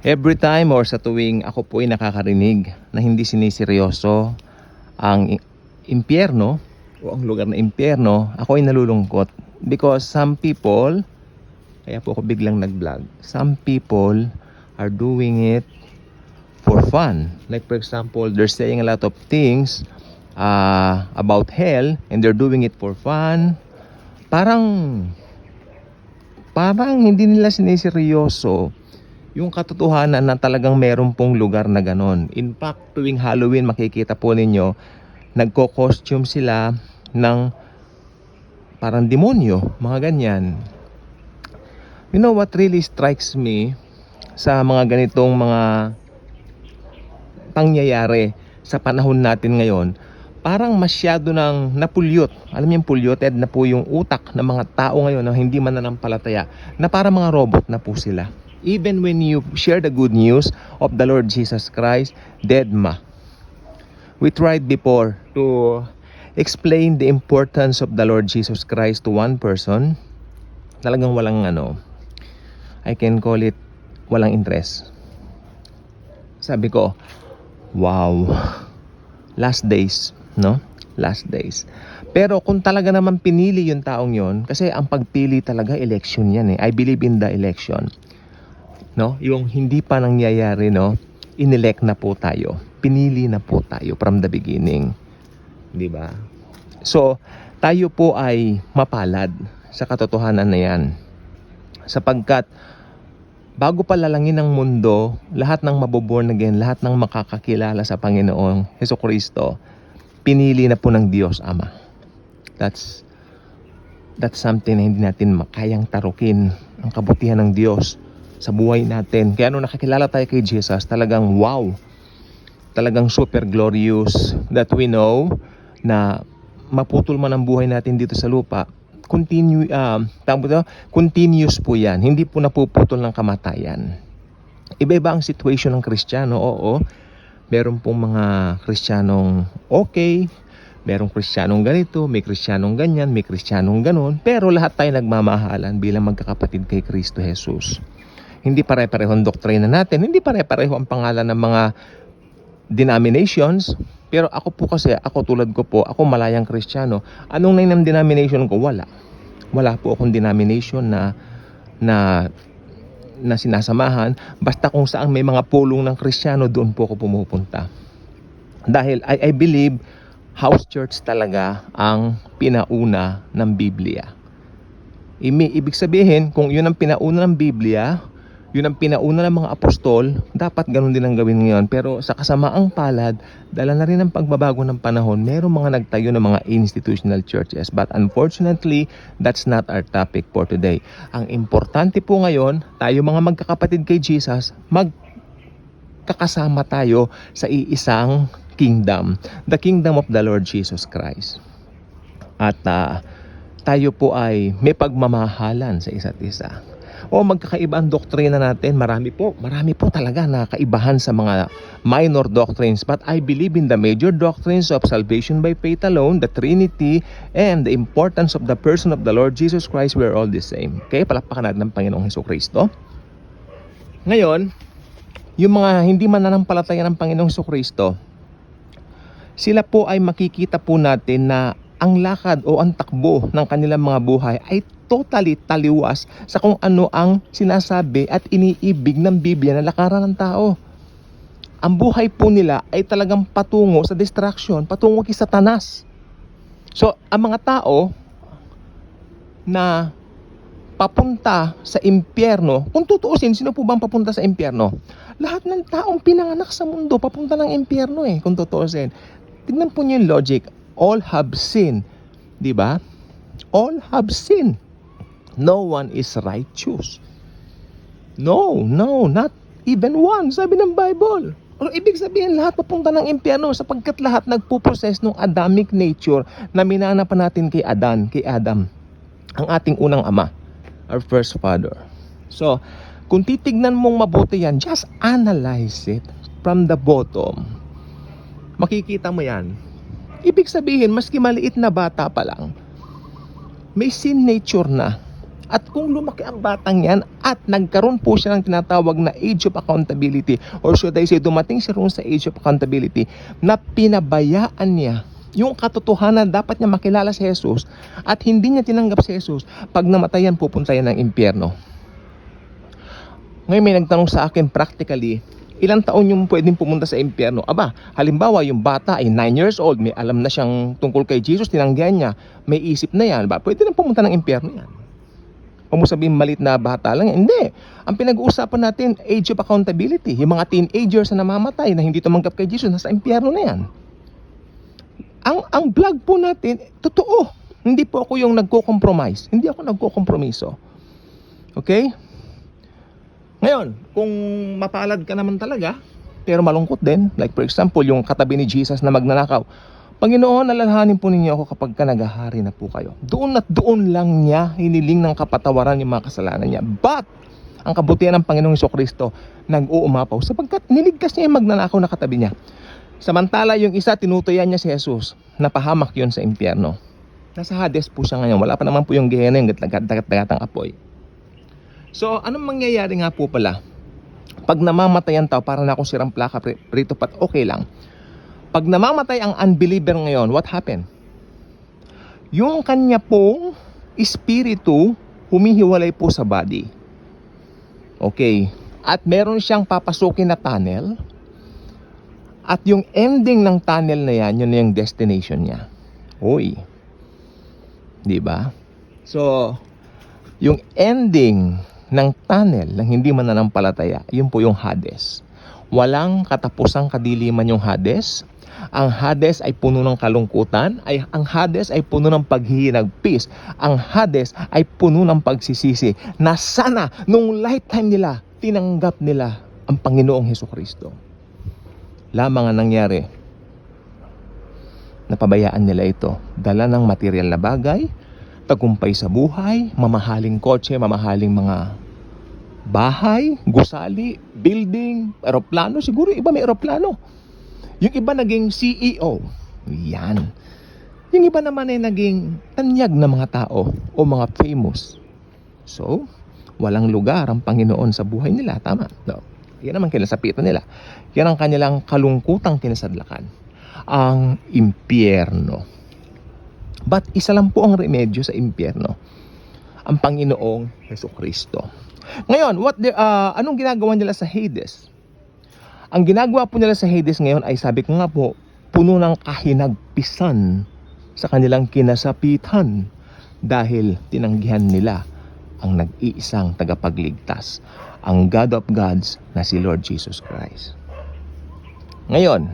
Every time or sa tuwing ako po ay nakakarinig na hindi siniseryoso ang impyerno o ang lugar na impyerno, ako ay nalulungkot. Because some people, kaya po ako biglang nag-vlog, some people are doing it for fun. Like for example, they're saying a lot of things about hell and they're doing it for fun. Parang hindi nila siniseryoso yung katotohanan na talagang meron pong lugar na ganon. In fact, tuwing Halloween makikita po ninyo, nagko-costume sila ng parang demonyo, mga ganyan. You know what really strikes me sa mga ganitong mga pangyayari sa panahon natin ngayon? Parang masyado nang napulyot. Alam niyo yung polluted na po yung utak ng mga tao ngayon na hindi mananampalataya, na para mga robot na po sila. Even when you share the good news of the Lord Jesus Christ, deadma. We tried before to explain the importance of the Lord Jesus Christ to one person. Talagang walang I can call it walang interest. Sabi ko, wow, last days, no? Last days. Pero kung talaga naman pinili yung taong yon, kasi ang pagpili talaga, election yan eh. I believe in the election. No? Yung hindi pa nangyayari, no? Inelect na po tayo. Pinili na po tayo from the beginning. 'Di ba? So, tayo po ay mapalad sa katotohanan na 'yan. Sapagkat bago pa lalangin ng mundo, lahat ng maboborn again, lahat ng makakakilala sa Panginoong Hesukristo, pinili na po ng Diyos Ama. That's something na hindi natin makayang tarukin, ang kabutihan ng Diyos sa buhay natin. Kaya nung nakakilala tayo kay Jesus, talagang wow, talagang super glorious that we know na maputol man ang buhay natin dito sa lupa, continuous po yan, hindi po napuputol ng kamatayan. Iba-iba ang situation ng Kristiyano, oo. Meron pong mga Kristiyanong okay, merong Kristiyanong ganito, may Kristiyanong ganyan, may Kristiyanong ganon, pero lahat tayo nagmamahalan bilang magkakapatid kay Kristo Jesus. Hindi pare-pareho ang doktrina natin, hindi pare-pareho ang pangalan ng mga denominations, pero ako po kasi, ako tulad ko po, ako malayang Kristiyano. Anong name ng denomination ko? Wala po akong denomination na sinasamahan. Basta kung saan may mga pulong ng Kristiyano, doon po ako pumupunta. Dahil I believe house church talaga ang pinauna ng Biblia. Ibig sabihin, kung yun ang pinauna ng Biblia, yun ang pinauna ng mga apostol, dapat ganun din ang gawin ngayon. Pero sa kasamaang palad, dala na rin ang pagbabago ng panahon, merong mga nagtayo ng mga institutional churches. But unfortunately, that's not our topic for today. Ang importante po ngayon, tayo mga magkakapatid kay Jesus, magkakasama tayo sa iisang kingdom, the kingdom of the Lord Jesus Christ. At tayo po ay may pagmamahalan sa isa't isa. O magkakaiba ang doktrina natin, marami po talaga na kaibahan sa mga minor doctrines. But I believe in the major doctrines of salvation by faith alone, the Trinity, and the importance of the person of the Lord Jesus Christ. We are all the same. Okay, palakpakan natin ng Panginoong Hesukristo. Ngayon, yung mga hindi mananampalataya ng Panginoong Hesukristo, sila po ay makikita po natin na ang lakad o ang takbo ng kanilang mga buhay ay totally taliwas sa kung ano ang sinasabi at iniibig ng Biblia na lakaran ng tao. Ang buhay po nila ay talagang patungo sa distraction, patungo kay Satanas. So, ang mga tao na papunta sa impyerno, kung tutuusin, sino po bang papunta sa impyerno? Lahat ng taong pinanganak sa mundo papunta ng impyerno kung tutuusin. Tignan po niyo yung logic. All have sinned. Di ba? All have sinned. No one is righteous. No, not even one, sabi ng Bible. O ibig sabihin, lahat papunta ng impyerno sapagkat lahat nagpuproses ng Adamic nature na minanapan natin kay Adam, ang ating unang ama, our first father. So, kung titignan mong mabuti yan, just analyze it from the bottom. Makikita mo yan. Ibig sabihin, maski maliit na bata pa lang, may sin nature na At kung lumaki ang batang yan at nagkaroon po siya ng tinatawag na age of accountability, or should I say dumating siya roon sa age of accountability na pinabayaan niya yung katotohanan, dapat niya makilala si Jesus at hindi niya tinanggap si Jesus, pag namatayan pupunta yan ng impyerno. Ngayon may nagtanong sa akin practically, ilang taon yung pwedeng pumunta sa impyerno? Aba, halimbawa yung bata ay 9 years old, may alam na siyang tungkol kay Jesus, tinanggihan niya, may isip na yan, ba? Pwede na pumunta ng impyerno yan. Huwag mo sabihin malit na bata lang yan. Hindi. Ang pinag-uusapan natin, age of accountability. Yung mga teenagers na namamatay na hindi tumanggap kay Jesus, nasa impyerno na yan. Ang vlog po natin, totoo. Hindi po ako yung nagko-compromise. Hindi ako nagko-kompromiso. Okay? Ngayon, kung mapalad ka naman talaga, pero malungkot din, like for example, yung katabi ni Jesus na magnanakaw, Panginoon, alalahanin po ninyo ako kapag ka naghahari na po kayo. Doon at doon lang niya hiniling ng kapatawaran yung mga kasalanan niya. But, ang kabutihan ng Panginoong Jesucristo nag-uumapaw sapagkat niligtas niya yung magnanakaw na katabi niya. Samantala yung isa, tinutuyan niya si Jesus. Napahamak yun sa impyerno. Nasa Hades po siya ngayon. Wala pa naman po yung Gehenna, yung dagat-dagatang apoy. So, anong mangyayari nga po pala? Pag namamatay ang tao, para na akong sirang plaka, prito pat okay lang. Pag namamatay ang unbeliever ngayon, what happened? Yung kanya pong espiritu humihiwalay po sa body. Okay. At meron siyang papasukin na tunnel. At yung ending ng tunnel na yan, yun na yung destination niya. Uy. Diba? So, yung ending ng tunnel ng hindi mananampalataya, yun po yung Hades. Walang katapusang kadiliman yung Hades. Ang Hades ay puno ng kalungkutan, ang Hades ay puno ng paghihinagpis, ang Hades ay puno ng pagsisisi na sana nung lifetime nila tinanggap nila ang Panginoong Hesukristo. Lamang ang nangyari, napabayaan nila ito. Dala ng material na bagay, tagumpay sa buhay, mamahaling kotse, mamahaling mga bahay, gusali, building, eroplano. Siguro iba may eroplano. Yung iba naging CEO. Yan. Yung iba naman ay naging tanyag na mga tao o mga famous. So, walang lugar ang Panginoon sa buhay nila. Tama. No. Yan naman kinasapitan nila. Yan ang kanilang kalungkutang kinasadlakan. Ang impyerno. But isa lang po ang remedyo sa impyerno. Ang Panginoong Hesukristo. Ngayon, anong ginagawa nila sa Hades? Ang ginagawa po nila sa Hades ngayon ay sabi ko nga po, puno ng kahinagpisan sa kanilang kinasapitan dahil tinanggihan nila ang nag-iisang tagapagligtas, ang God of Gods na si Lord Jesus Christ. Ngayon,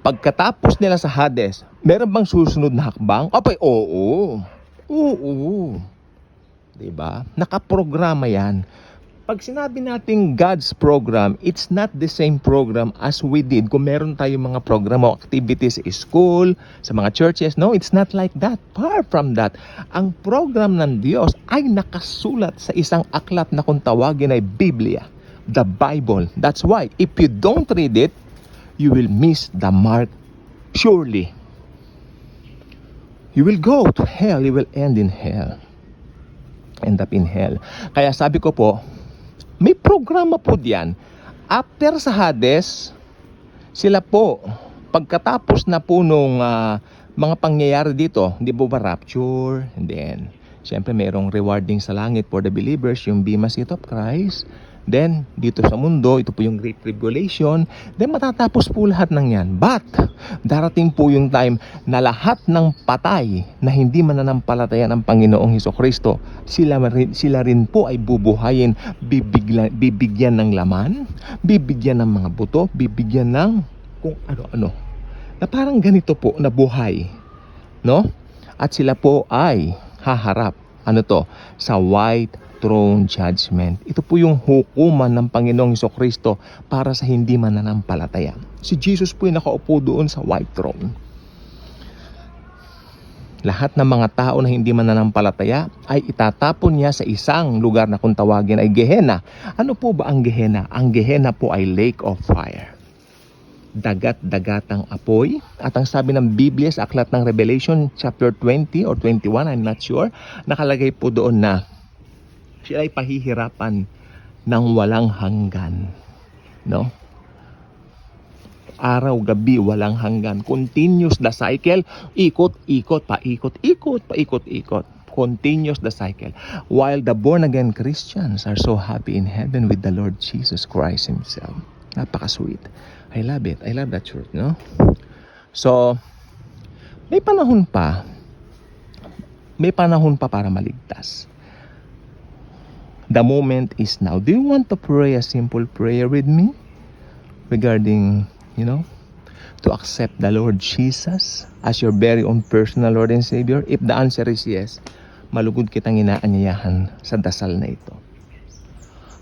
pagkatapos nila sa Hades, meron bang susunod na hakbang? Abay, oo. Oo. Diba? Nakaprograma yan. Pag sinabi natin God's program, it's not the same program as we did. Kung meron tayong mga program o activities sa school, sa mga churches, no, it's not like that. Far from that. Ang program ng Diyos ay nakasulat sa isang aklat na kung tawagin ay Biblia, the Bible. That's why, if you don't read it, you will miss the mark surely. You will go to hell. You will end in hell. End up in hell. Kaya sabi ko po, may programa po diyan. After sa Hades, sila po, pagkatapos na po nung mga pangyayari dito, hindi po ba rapture? And then, syempre mayroong rewarding sa langit for the believers, yung Bema Seat of Christ. Then, dito sa mundo, ito po yung Great Tribulation. Then, matatapos po lahat ng yan. But, darating po yung time na lahat ng patay na hindi mananampalataya ng Panginoong Hesukristo, sila rin po ay bubuhayin, bibigyan ng laman, bibigyan ng mga buto, bibigyan ng kung ano-ano. Na parang ganito po na buhay. No? At sila po ay haharap, sa white throne judgment. Ito po yung hukuman ng Panginoong Hesukristo para sa hindi mananampalataya. Si Jesus po yung nakaupo doon sa white throne. Lahat ng mga tao na hindi mananampalataya ay itatapon niya sa isang lugar na kung tawagin ay Gehenna. Ano po ba ang Gehenna? Ang Gehenna po ay lake of fire. Dagat-dagatang apoy. At ang sabi ng Biblia sa aklat ng Revelation chapter 20 or 21, I'm not sure, nakalagay po doon na Siya ay pahihirapan ng walang hanggan. No? Araw, gabi, walang hanggan. Continuous the cycle. Ikot, ikot, paikot, ikot, paikot, ikot. Continuous the cycle. While the born-again Christians are so happy in heaven with the Lord Jesus Christ Himself. Napaka-sweet. I love it. I love that church, no? So, may panahon pa. May panahon pa para maligtas. The moment is now. Do you want to pray a simple prayer with me? Regarding, to accept the Lord Jesus as your very own personal Lord and Savior? If the answer is yes, malugod kitang inaanyayahan sa dasal na ito.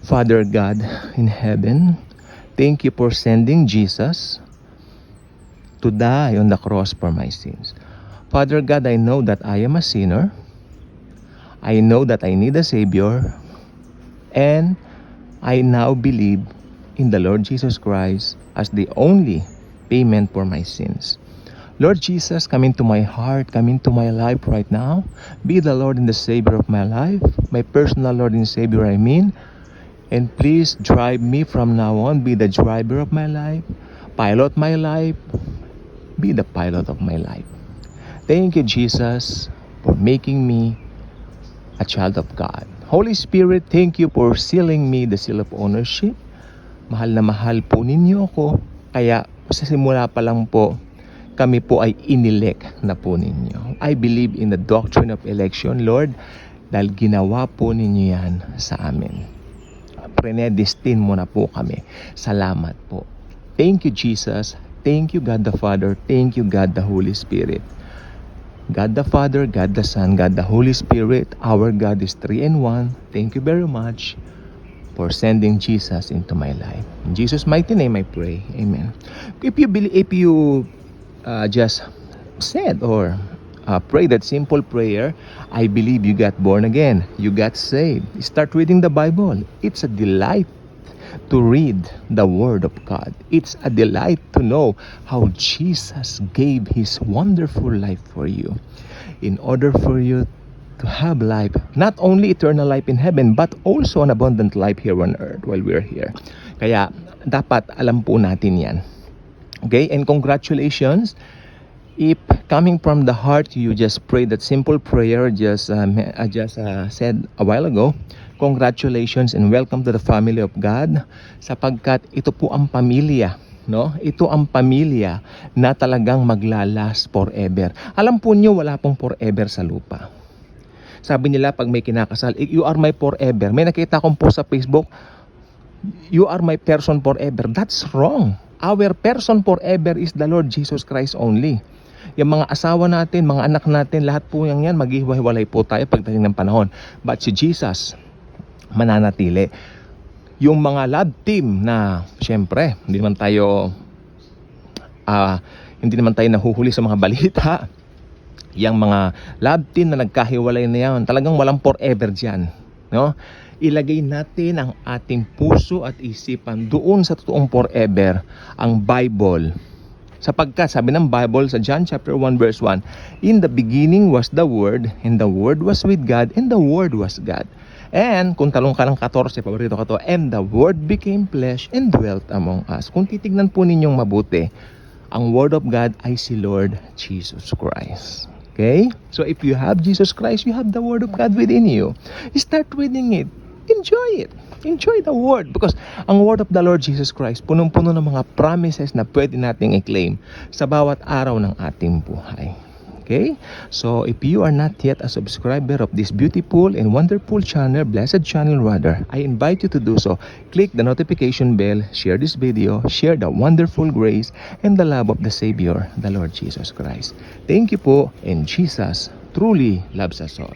Father God in heaven, thank you for sending Jesus to die on the cross for my sins. Father God, I know that I am a sinner. I know that I need a Savior. And I now believe in the Lord Jesus Christ as the only payment for my sins. Lord Jesus, come into my heart, come into my life right now. Be the Lord and the Savior of my life, my personal Lord and Savior, I mean. And please drive me from now on. Be the driver of my life, pilot my life, be the pilot of my life. Thank you, Jesus, for making me a child of God. Holy Spirit, thank you for sealing me the seal of ownership. Mahal na mahal po ninyo ako. Kaya sa simula pa lang po, kami po ay inilek na po ninyo. I believe in the doctrine of election, Lord, dahil ginawa po ninyo yan sa amin. Predestined mo na po kami. Salamat po. Thank you, Jesus. Thank you, God the Father. Thank you, God the Holy Spirit. God the Father, God the Son, God the Holy Spirit, our God is 3 in 1. Thank you very much for sending Jesus into my life. In Jesus' mighty name I pray. Amen. If you just said or pray that simple prayer, I believe you got born again. You got saved. Start reading the Bible. It's a delight to read the Word of God. It's a delight to know how Jesus gave His wonderful life for you in order for you to have life, not only eternal life in heaven, but also an abundant life here on earth while we're here. Kaya dapat alam po natin yan. Okay? And congratulations. If coming from the heart, you just prayed that simple prayer I just said a while ago, congratulations and welcome to the family of God, sapagkat ito po ang pamilya, no? Ito ang pamilya na talagang maglalast forever. Alam po niyo, wala pong forever sa lupa. Sabi nila pag may kinakasal, you are my forever. May nakita kong post sa Facebook, you are my person forever. That's wrong. Our person forever is the Lord Jesus Christ only. Yung mga asawa natin, mga anak natin, lahat po yan maghihiwalay po tayo pagdating ng panahon. But si Jesus, mananatili. Yung mga love team na, syempre, hindi naman tayo nahuhuli sa mga balita. Yung mga love team na nagkahiwalay na yan, talagang walang forever dyan. No? Ilagay natin ang ating puso at isipan doon sa totoong forever, ang Bible. Sapagkat sabi ng Bible sa John chapter 1 verse 1, in the beginning was the Word, and the Word was with God, and the Word was God. And kung talong ka ng 14, paborito ka to, and the Word became flesh and dwelt among us. Kung titignan po ninyong mabuti, ang Word of God ay si Lord Jesus Christ. Okay? So if you have Jesus Christ, you have the Word of God within you. Start reading it. Enjoy it. Enjoy the Word, because ang Word of the Lord Jesus Christ punong-puno ng mga promises na pwede nating i-claim sa bawat araw ng ating buhay. Okay? So, if you are not yet a subscriber of this beautiful and wonderful channel, blessed channel rather, I invite you to do so. Click the notification bell, share this video, share the wonderful grace and the love of the Savior, the Lord Jesus Christ. Thank you po, and Jesus truly loves us all.